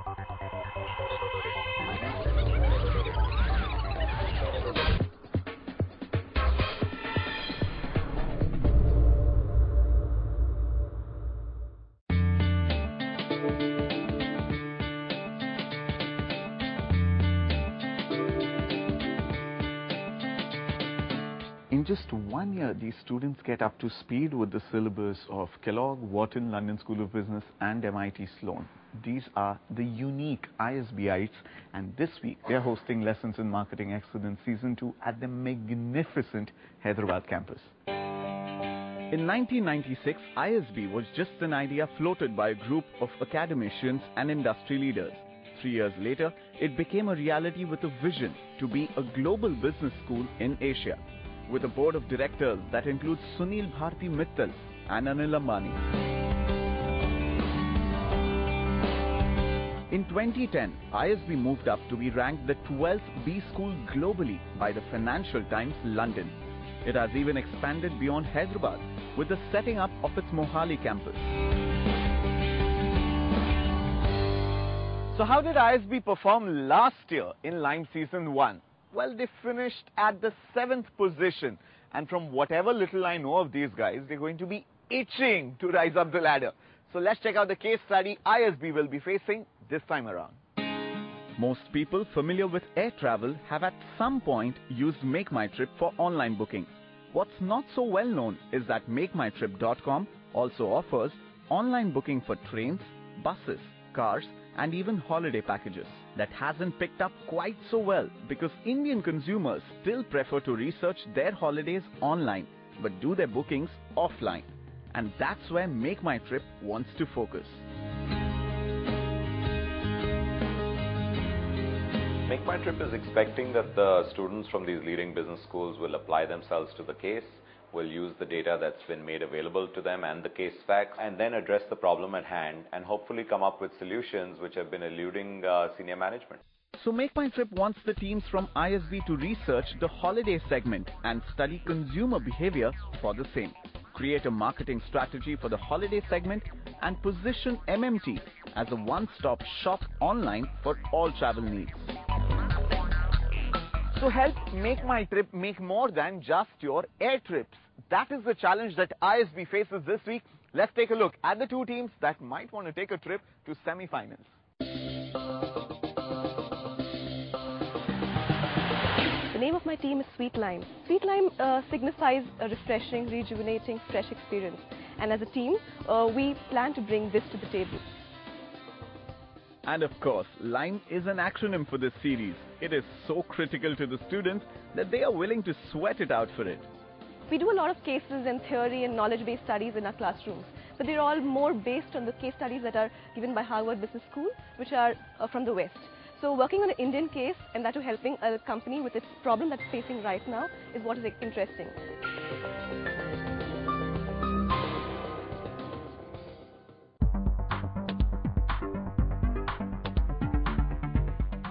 In just 1 year, these students get up to speed with the syllabus of Kellogg, Wharton, London School of Business and MIT Sloan. These are the unique ISBites, and this week they are hosting Lessons in Marketing Excellence Season 2 at the magnificent Hyderabad campus. In 1996, ISB was just an idea floated by a group of academicians and industry leaders. 3 years later, it became a reality with a vision to be a global business school in Asia, with a board of directors that includes Sunil Bharti Mittal and Anil Ambani. In 2010, ISB moved up to be ranked the 12th B school globally by the Financial Times London. It has even expanded beyond Hyderabad with the setting up of its Mohali campus. So how did ISB perform last year in Lime Season 1? Well, they finished at the 7th position, and from whatever little I know of these guys, they're going to be itching to rise up the ladder. So let's check out the case study ISB will be facing this time around. Most people familiar with air travel have at some point used MakeMyTrip for online booking. What's not so well known is that MakeMyTrip.com also offers online booking for trains, buses, cars, and even holiday packages. That hasn't picked up quite so well because Indian consumers still prefer to research their holidays online but do their bookings offline. And that's where MakeMyTrip wants to focus. MakeMyTrip is expecting that the students from these leading business schools will apply themselves to the case, will use the data that's been made available to them and the case facts, and then address the problem at hand and hopefully come up with solutions which have been eluding senior management. So MakeMyTrip wants the teams from ISB to research the holiday segment and study consumer behavior for the same. Create a marketing strategy for the holiday segment and position MMT as a one-stop shop online for all travel needs. So help MakeMyTrip make more than just your air trips. That is the challenge that ISB faces this week. Let's take a look at the two teams that might want to take a trip to semi-finals. The name of my team is Sweet Lime. Sweet Lime signifies a refreshing, rejuvenating, fresh experience. And as a team, we plan to bring this to the table. And of course, LIME is an acronym for this series. It is so critical to the students that they are willing to sweat it out for it. We do a lot of cases and theory and knowledge-based studies in our classrooms, but they're all more based on the case studies that are given by Harvard Business School, which are from the West. So working on an Indian case and that to helping a company with its problem that's facing right now is what is interesting.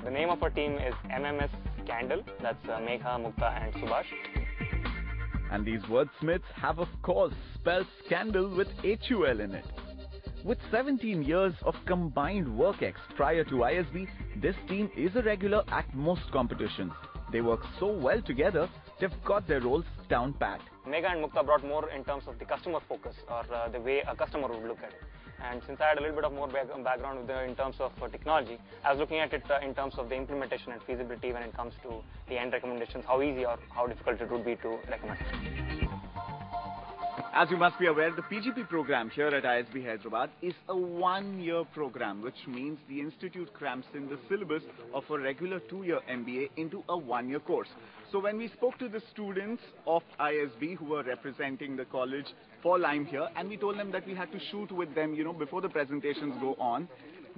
The name of our team is MMS Candle. That's Megha, Mukta and Subhash. And these wordsmiths have of course spelled scandal with HUL in it. With 17 years of combined work ex prior to ISB, this team is a regular at most competitions. They work so well together, they've got their roles down pat. Megha and Mukta brought more in terms of the customer focus or the way a customer would look at it. And since I had a little bit of more background in terms of technology, I was looking at it in terms of the implementation and feasibility when it comes to the end recommendations, how easy or how difficult it would be to recommend. As you must be aware, the PGP program here at ISB Hyderabad is a one-year program, which means the institute cramps in the syllabus of a regular 2-year MBA into a 1-year course. So when we spoke to the students of ISB who were representing the college for LIME here, and we told them that we had to shoot with them, before the presentations go on,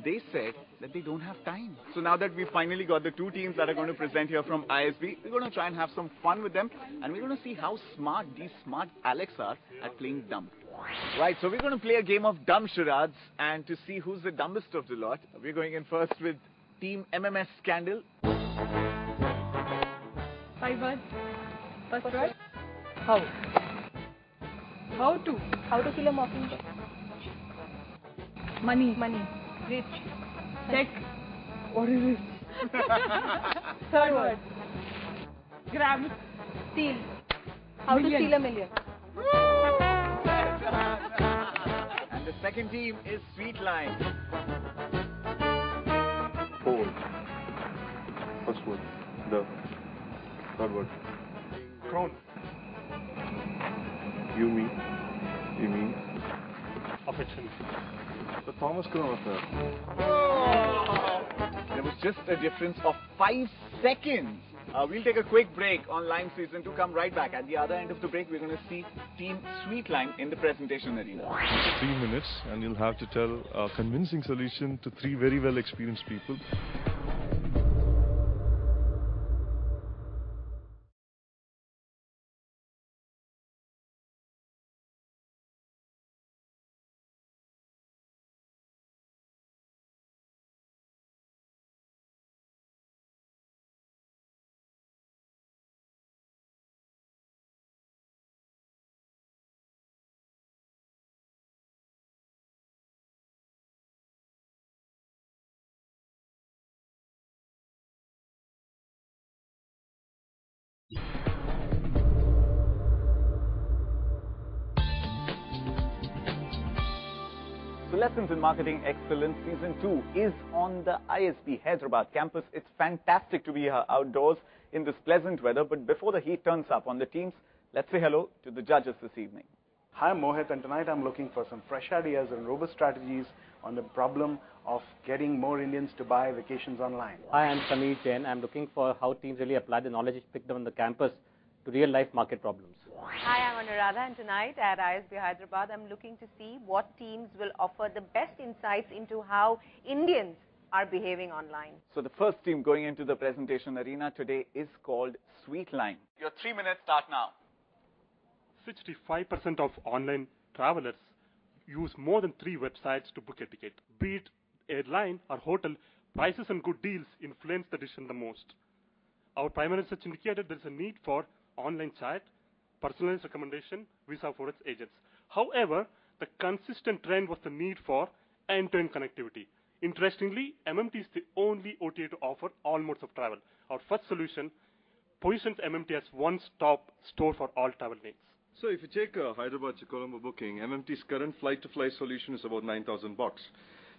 they said that they don't have time. So now that we finally got the two teams that are going to present here from ISB, we're going to try and have some fun with them, and we're going to see how smart these smart Alex are at playing dumb. Right, so we're going to play a game of dumb charades, and to see who's the dumbest of the lot, we're going in first with Team MMS Scandal. 5 words. First word. How? How to kill a mockingbird. Money. Rich. Check. What is it? Third word. Grab. Steal. How Million. to steal a million. And the second team is Sweet Line. Fold. First word. The third word. Crown. You mean? Affection. The Thomas Crown affair. There was just a difference of 5 seconds. We'll take a quick break on Lime Season 2. Come right back. At the other end of the break, we're going to see Team Sweet Lime in the presentation arena. 3 minutes, and you'll have to tell a convincing solution to 3 very well experienced people. So Lessons in Marketing Excellence Season 2 is on the ISB Hyderabad campus. It's fantastic to be here outdoors in this pleasant weather, but before the heat turns up on the teams, let's say hello to the judges this evening. Hi, I'm Mohit, and tonight I'm looking for some fresh ideas and robust strategies on the problem of getting more Indians to buy vacations online. Hi, I'm Sameer Jain. I'm looking for how teams really apply the knowledge picked up on the campus to real-life market problems. Hi, I'm Anuradha, and tonight at ISB Hyderabad, I'm looking to see what teams will offer the best insights into how Indians are behaving online. So the first team going into the presentation arena today is called Sweet Line. Your 3 minutes start now. 65% of online travelers use more than 3 websites to book a ticket. Be it airline or hotel, prices and good deals influence the decision the most. Our primary research indicated there is a need for online chat, personalized recommendation, visa for its agents. However, the consistent trend was the need for end-to-end connectivity. Interestingly, MMT is the only OTA to offer all modes of travel. Our first solution positions MMT as one-stop store for all travel needs. So if you take a Hyderabad to Colombo booking, MMT's current flight-to-fly solution is about $9,000.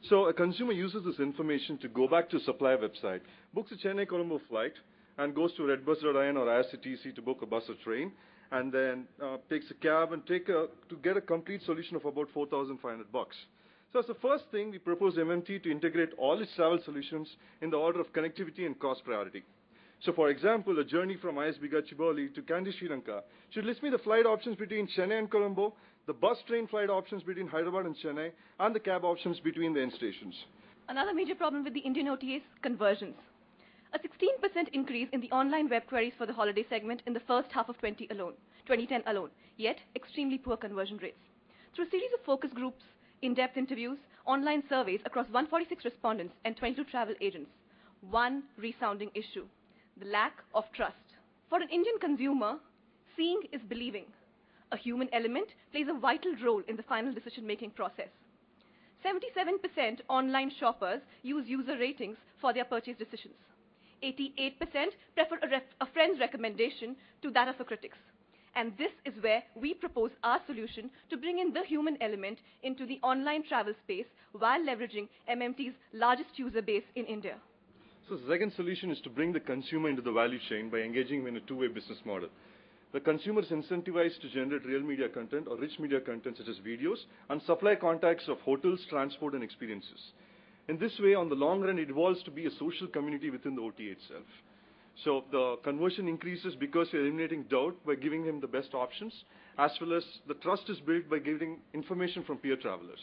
So a consumer uses this information to go back to a supplier website, books a Chennai-Colombo flight, and goes to redbus.in or IRCTC to book a bus or train, and then takes a cab and to get a complete solution of about $4,500. So as the first thing, we propose MMT to integrate all its travel solutions in the order of connectivity and cost priority. So for example, a journey from ISB Gachibowli to Kandy Sri Lanka should list me the flight options between Chennai and Colombo, the bus train flight options between Hyderabad and Chennai, and the cab options between the end stations. Another major problem with the Indian OTA is conversions. A 16% increase in the online web queries for the holiday segment in the first half of 2010 alone, yet extremely poor conversion rates. Through a series of focus groups, in-depth interviews, online surveys across 146 respondents and 22 travel agents, one resounding issue: the lack of trust. For an Indian consumer, seeing is believing. A human element plays a vital role in the final decision-making process. 77% online shoppers use user ratings for their purchase decisions. 88% prefer a friend's recommendation to that of a critic's. And this is where we propose our solution to bring in the human element into the online travel space while leveraging MMT's largest user base in India. So the second solution is to bring the consumer into the value chain by engaging him in a two-way business model. The consumer is incentivized to generate real media content or rich media content such as videos and supply contacts of hotels, transport, and experiences. In this way, on the long run, it evolves to be a social community within the OTA itself. So the conversion increases because you're eliminating doubt by giving him the best options, as well as the trust is built by giving information from peer travelers.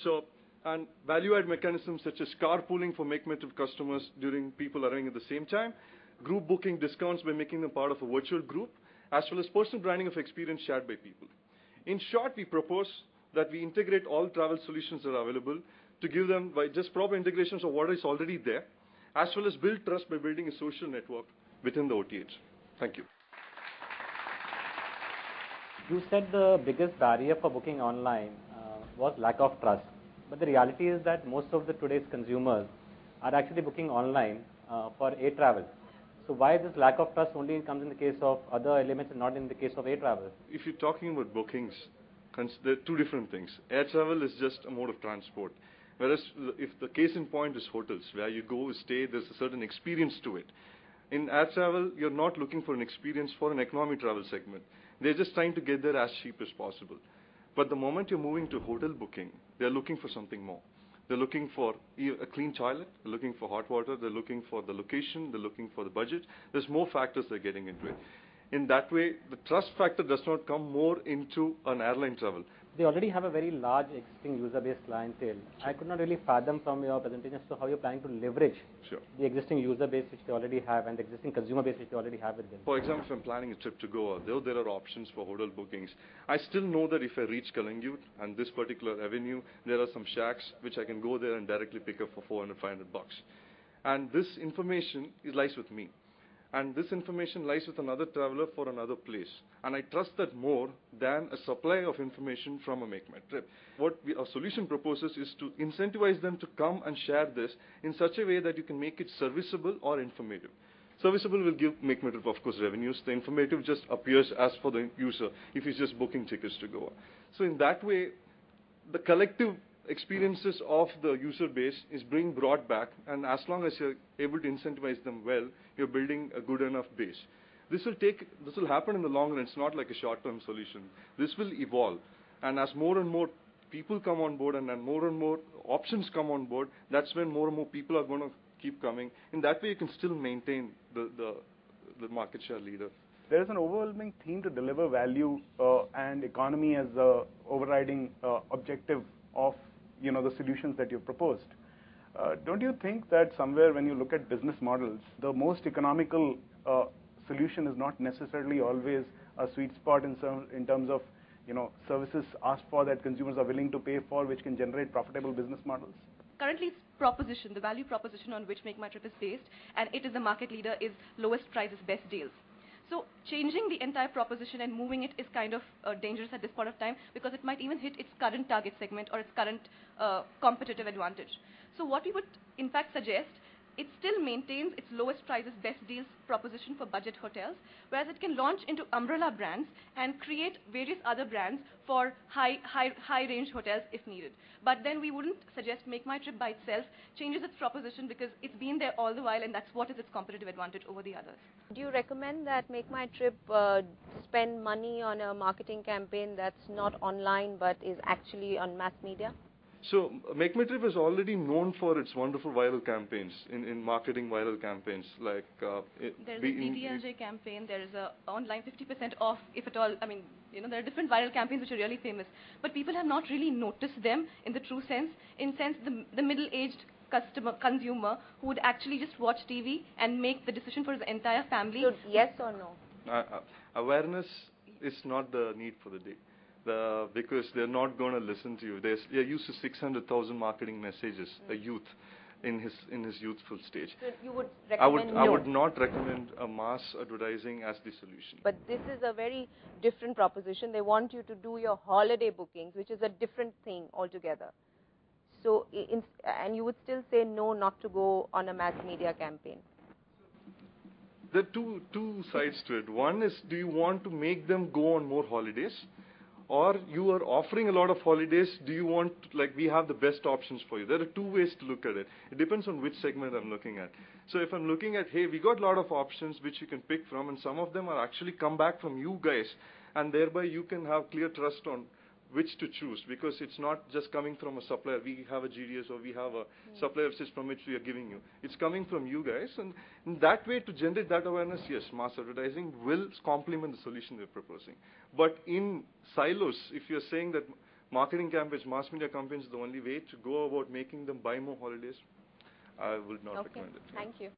So, and value-add mechanisms such as carpooling for MakeMyTrip customers during people arriving at the same time, group booking discounts by making them part of a virtual group, as well as personal branding of experience shared by people. In short, we propose that we integrate all travel solutions that are available to give them by just proper integrations of what is already there, as well as build trust by building a social network within the OTAs. Thank you. You said the biggest barrier for booking online was lack of trust. But the reality is that most of today's consumers are actually booking online for air travel. So why this lack of trust only comes in the case of other elements and not in the case of air travel? If you're talking about bookings, there are two different things. Air travel is just a mode of transport. Whereas if the case in point is hotels, where you go, stay, there's a certain experience to it. In air travel, you're not looking for an experience for an economy travel segment. They're just trying to get there as cheap as possible. But the moment you're moving to hotel booking, they're looking for something more. They're looking for a clean toilet, they're looking for hot water, they're looking for the location, they're looking for the budget. There's more factors they're getting into it. In that way, the trust factor does not come more into an airline travel. They already have a very large existing user-based clientele. I could not really fathom from your presentation as to how you're planning to leverage the existing user base which they already have and the existing consumer base which they already have with them. For example, if I'm planning a trip to Goa, though there are options for hotel bookings, I still know that if I reach Kalangute and this particular avenue, there are some shacks which I can go there and directly pick up for 400, 500 bucks. And this information lies with me. And this information lies with another traveler for another place. And I trust that more than a supply of information from a MakeMyTrip. What our solution proposes is to incentivize them to come and share this in such a way that you can make it serviceable or informative. Serviceable will give MakeMyTrip, of course, revenues. The informative just appears as for the user if he's just booking tickets to Goa. So in that way, the collective experiences of the user base is being brought back, and as long as you're able to incentivize them well, you're building a good enough base. This will happen in the long run. It's not like a short-term solution. This will evolve, and as more and more people come on board and more options come on board, that's when more and more people are going to keep coming. In that way, you can still maintain the market share leader. There is an overwhelming theme to deliver value and economy as the overriding objective of the solutions that you've proposed. Don't you think that somewhere when you look at business models, the most economical solution is not necessarily always a sweet spot in terms of services asked for that consumers are willing to pay for, which can generate profitable business models? Currently, it's proposition, the value proposition on which MakeMyTrip is based, and it is the market leader, is lowest prices, best deals. So changing the entire proposition and moving it is kind of dangerous at this point of time, because it might even hit its current target segment or its current competitive advantage. So what we would in fact suggest, it still maintains its lowest prices, best deals proposition for budget hotels, whereas it can launch into umbrella brands and create various other brands for high range hotels if needed. But then we wouldn't suggest MakeMyTrip by itself changes its proposition, because it's been there all the while, and that's what is its competitive advantage over the others. Do you recommend that MakeMyTrip spend money on a marketing campaign that's not online but is actually on mass media? So MakeMyTrip is already known for its wonderful viral campaigns, in marketing viral campaigns. Like there's a DDLJ campaign, there is a online 50% off, if at all. I mean, there are different viral campaigns which are really famous, but people have not really noticed them in the true sense. In sense, the middle-aged consumer who would actually just watch TV and make the decision for his entire family. So yes or no? Awareness is not the need for the day. Because they're not going to listen to you. They're used to 600,000 marketing messages, a youth in his youthful stage. So you would recommend I would not recommend a mass advertising as the solution. But this is a very different proposition. They want you to do your holiday bookings, which is a different thing altogether. So, and you would still say no, not to go on a mass media campaign. There are two sides to it. One is, do you want to make them go on more holidays? Or you are offering a lot of holidays, do you want, like, we have the best options for you? There are two ways to look at it. It depends on which segment I'm looking at. So if I'm looking at, hey, we got a lot of options which you can pick from, and some of them are actually come back from you guys, and thereby you can have clear trust on which to choose, because it's not just coming from a supplier. We have a GDS or we have a supplier from which we are giving you. It's coming from you guys, and in that way, to generate that awareness, yes, mass advertising will complement the solution we're proposing. But in silos, if you're saying that marketing campaigns, mass media campaigns is the only way to go about making them buy more holidays, I would not recommend it. Thank you.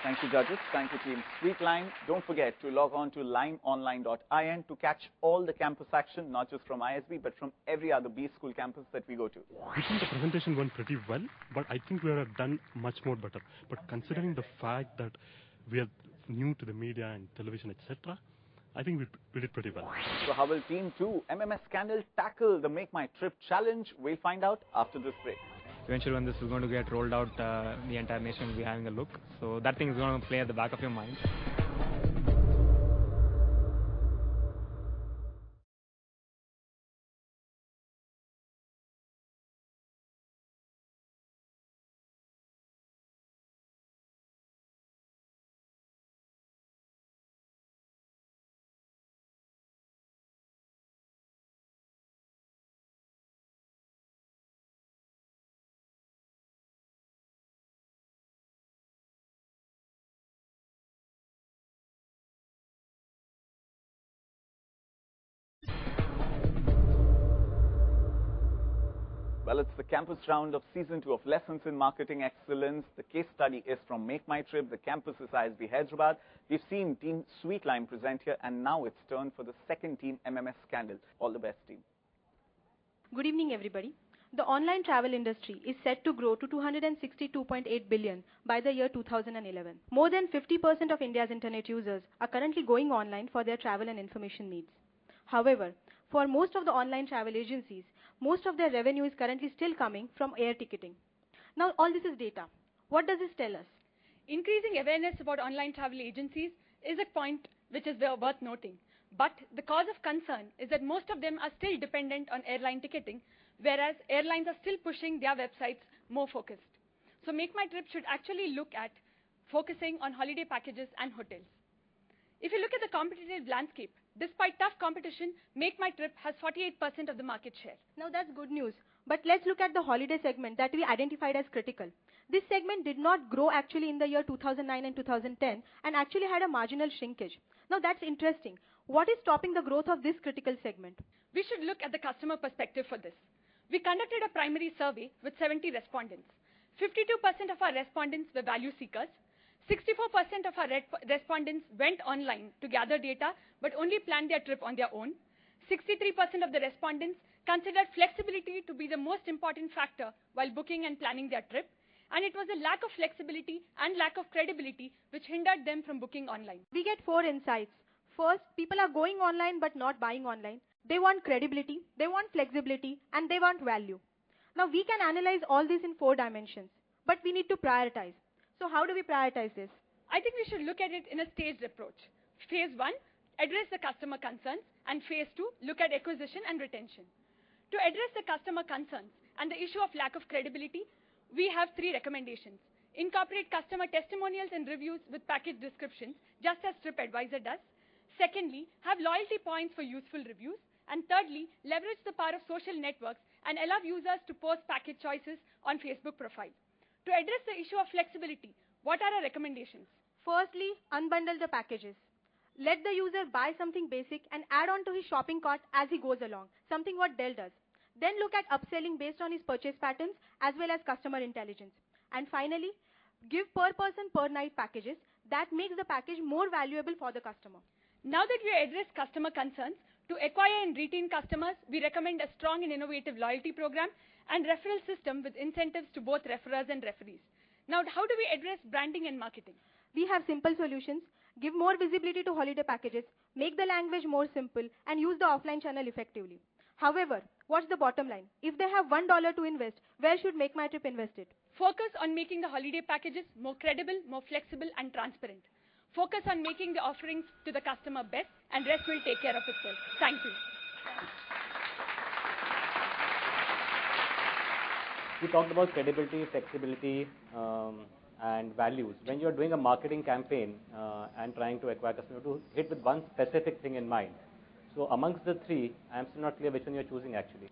Thank you, judges. Thank you, team Sweetline. Don't forget to log on to limeonline.in to catch all the campus action, not just from ISB, but from every other B school campus that we go to. I think the presentation went pretty well, but I think we have done much more better. But considering the fact that we are new to the media and television, etc., I think we did pretty well. So how will Team 2 MMS Scandal tackle the Make My Trip challenge? We'll find out after this break. eventually when this is going to get rolled out, the entire nation will be having a look. So that thing is going to play at the back of your mind. Well, it's the campus round of Season 2 of Lessons in Marketing Excellence. The case study is from MakeMyTrip. The campus is ISB Hyderabad. We've seen Team Sweetline present here, and now it's turn for the second team, MMS Scandal. All the best, team. Good evening, everybody. The online travel industry is set to grow to 262.8 billion by the year 2011. More than 50% of India's internet users are currently going online for their travel and information needs. However, for most of the online travel agencies, most of their revenue is currently still coming from air ticketing. Now, all this is data. What does this tell us? Increasing awareness about online travel agencies is a point which is worth noting. But the cause of concern is that most of them are still dependent on airline ticketing, whereas airlines are still pushing their websites more focused. So MakeMyTrip should actually look at focusing on holiday packages and hotels. If you look at the competitive landscape, despite tough competition, MakeMyTrip has 48% of the market share. Now that's good news. But let's look at the holiday segment that we identified as critical. This segment did not grow actually in the year 2009 and 2010 and actually had a marginal shrinkage. Now that's interesting. What is stopping the growth of this critical segment? We should look at the customer perspective for this. We conducted a primary survey with 70 respondents. 52% of our respondents were value seekers. 64% of our respondents went online to gather data but only planned their trip on their own. 63% of the respondents considered flexibility to be the most important factor while booking and planning their trip. And it was a lack of flexibility and lack of credibility which hindered them from booking online. We get 4 insights. First, people are going online but not buying online. They want credibility, they want flexibility, and they want value. Now, we can analyze all these in 4 dimensions, but we need to prioritize. So how do we prioritize this? I think we should look at it in a staged approach. Phase 1, address the customer concerns, and phase 2, look at acquisition and retention. To address the customer concerns and the issue of lack of credibility, we have 3 recommendations. Incorporate customer testimonials and reviews with package descriptions, just as TripAdvisor does. Secondly, have loyalty points for useful reviews. And thirdly, leverage the power of social networks and allow users to post package choices on Facebook profile. To address the issue of flexibility, what are our recommendations? Firstly, unbundle the packages. Let the user buy something basic and add on to his shopping cart as he goes along, something what Dell does. Then look at upselling based on his purchase patterns as well as customer intelligence. And finally, give per person per night packages that makes the package more valuable for the customer. Now that we address customer concerns, to acquire and retain customers, we recommend a strong and innovative loyalty program and referral system with incentives to both referrers and referees. Now, how do we address branding and marketing? We have simple solutions. Give more visibility to holiday packages, make the language more simple, and use the offline channel effectively. However, what's the bottom line? If they have $1 to invest, where should MakeMyTrip invest it? Focus on making the holiday packages more credible, more flexible, and transparent. Focus on making the offerings to the customer best, and rest will take care of itself. Thank you. We talked about credibility, flexibility, and values. When you're doing a marketing campaign and trying to acquire customers, to hit with one specific thing in mind. So amongst the 3, I'm still not clear which one you're choosing actually.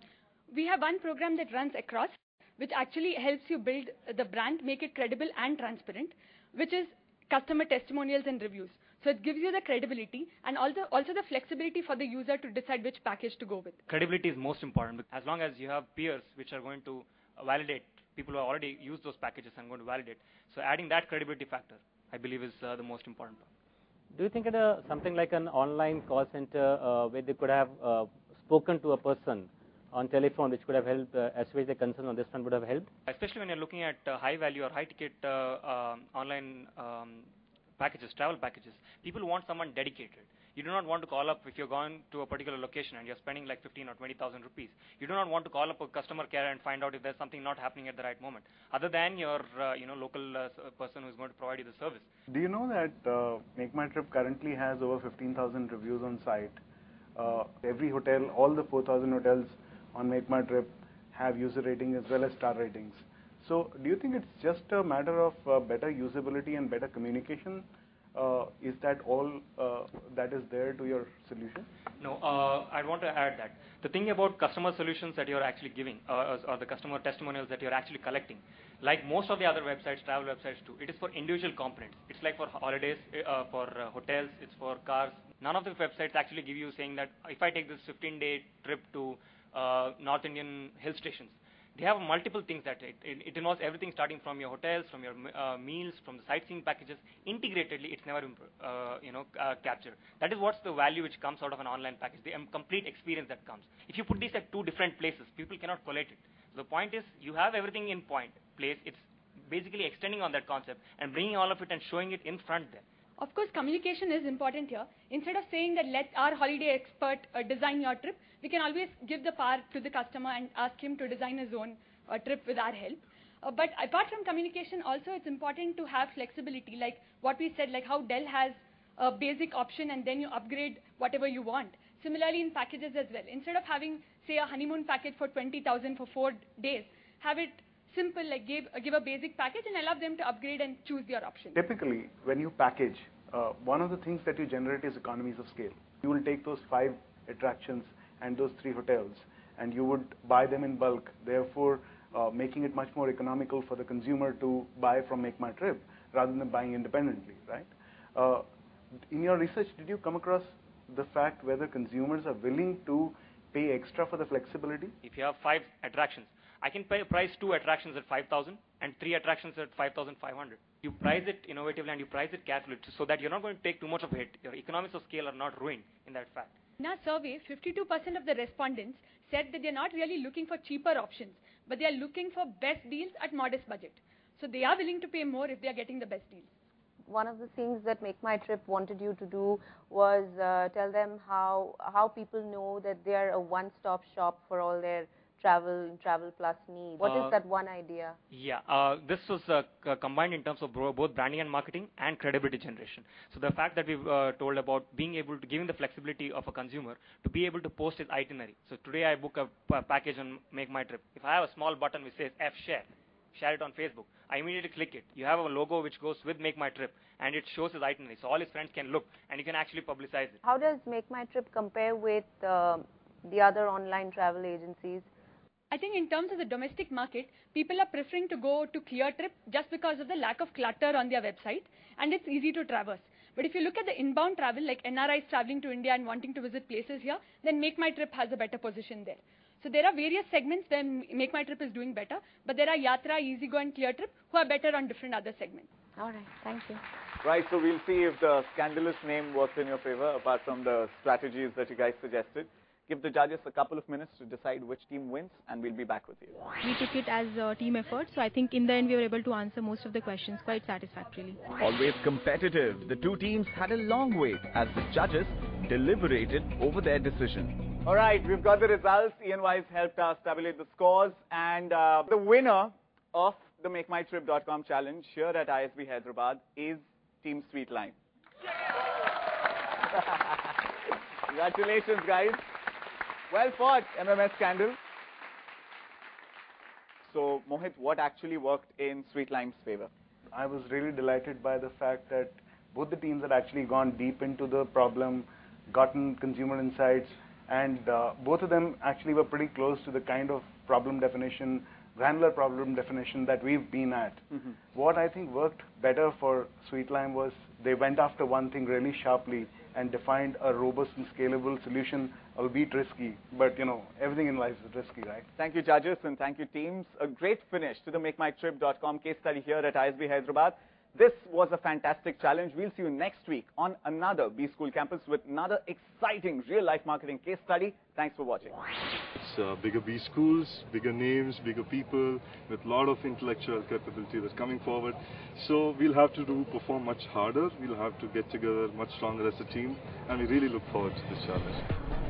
We have one program that runs across, which actually helps you build the brand, make it credible and transparent, which is customer testimonials and reviews. So it gives you the credibility and also the flexibility for the user to decide which package to go with. Credibility is most important. As long as you have peers which are going to validate, people who have already used those packages and going to validate. So adding that credibility factor, I believe, is the most important part. Do you think something like an online call center where they could have spoken to a person on telephone, which could have helped assuage their concern on this one, would have helped? Especially when you're looking at high value or high ticket online packages, travel packages, people want someone dedicated. You do not want to call up if you're going to a particular location and you're spending like 15 or 20,000 rupees. You do not want to call up a customer care and find out if there's something not happening at the right moment, other than your local person who's going to provide you the service. Do you know that MakeMyTrip currently has over 15,000 reviews on site? Every hotel, all the 4,000 hotels on MakeMyTrip have user ratings as well as star ratings. So do you think it's just a matter of better usability and better communication? Is that all that is there to your solution? No, I want to add that the thing about customer solutions that you're actually giving, or the customer testimonials that you're actually collecting, like most of the other websites, travel websites too, it is for individual components. It's like for holidays, for hotels, it's for cars. None of the websites actually give you saying that if I take this 15-day trip to North Indian hill stations, they have multiple things that it involves everything starting from your hotels, from your meals, from the sightseeing packages. Integratedly, it's never captured. That is what's the value which comes out of an online package, the complete experience that comes. If you put these at two different places, people cannot collate it. So the point is, you have everything in place. It's basically extending on that concept and bringing all of it and showing it in front there. Of course, communication is important here. Instead of saying that let our holiday expert design your trip, we can always give the power to the customer and ask him to design his own trip with our help. But apart from communication, also it's important to have flexibility, like what we said, like how Dell has a basic option and then you upgrade whatever you want. Similarly in packages as well. Instead of having, say, a honeymoon package for 20,000 for 4 days, have it simple, like give a basic package and allow them to upgrade and choose their option. Typically, when you package, one of the things that you generate is economies of scale. You will take those 5 attractions and those 3 hotels, and you would buy them in bulk, therefore making it much more economical for the consumer to buy from MakeMyTrip rather than buying independently, right? In your research, did you come across the fact whether consumers are willing to pay extra for the flexibility? If you have 5 attractions, I can price 2 attractions at 5,000 and 3 attractions at 5,500. You price it innovatively and you price it carefully so that you're not going to take too much of a hit. Your economies of scale are not ruined in that fact. In our survey, 52% of the respondents said that they're not really looking for cheaper options, but they are looking for best deals at modest budget. So they are willing to pay more if they are getting the best deals. One of the things that MakeMyTrip wanted you to do was tell them how people know that they are a one-stop shop for all their travel plus needs. What is that one idea? Yeah, this was combined in terms of both branding and marketing and credibility generation. So the fact that we've told about being able to giving the flexibility of a consumer to be able to post his itinerary. So today I book a package on MakeMyTrip. If I have a small button which says F share it on Facebook, I immediately click it. You have a logo which goes with MakeMyTrip and it shows his itinerary. So all his friends can look and you can actually publicize it. How does MakeMyTrip compare with the other online travel agencies? I think in terms of the domestic market, people are preferring to go to ClearTrip just because of the lack of clutter on their website and it's easy to traverse. But if you look at the inbound travel, like NRIs traveling to India and wanting to visit places here, then MakeMyTrip has a better position there. So there are various segments where MakeMyTrip is doing better, but there are Yatra, EasyGo and ClearTrip who are better on different other segments. All right, thank you. Right, so we'll see if the scandalous name works in your favor, apart from the strategies that you guys suggested. Give the judges a couple of minutes to decide which team wins, and we'll be back with you. We took it as a team effort, so I think in the end we were able to answer most of the questions quite satisfactorily. Always competitive, the two teams had a long wait as the judges deliberated over their decision. All right, we've got the results. Ian Wise helped us tabulate the scores, and the winner of the MakeMyTrip.com challenge here at ISB Hyderabad is Team Sweetline. Congratulations, guys. Well fought, MMS Scandal. So, Mohit, what actually worked in Sweetline's favor? I was really delighted by the fact that both the teams had actually gone deep into the problem, gotten consumer insights, and both of them actually were pretty close to the kind of problem definition, granular problem definition that we've been at. Mm-hmm. What I think worked better for Sweetline was they went after one thing really sharply and defined a robust and scalable solution, albeit risky. But, you know, everything in life is risky, right? Thank you, judges, and thank you, teams. A great finish to the MakeMyTrip.com case study here at ISB Hyderabad. This was a fantastic challenge. We'll see you next week on another B School campus with another exciting real-life marketing case study. Thanks for watching. It's bigger B schools, bigger names, bigger people with a lot of intellectual capability that's coming forward. So we'll have to perform much harder. We'll have to get together much stronger as a team, and we really look forward to this challenge.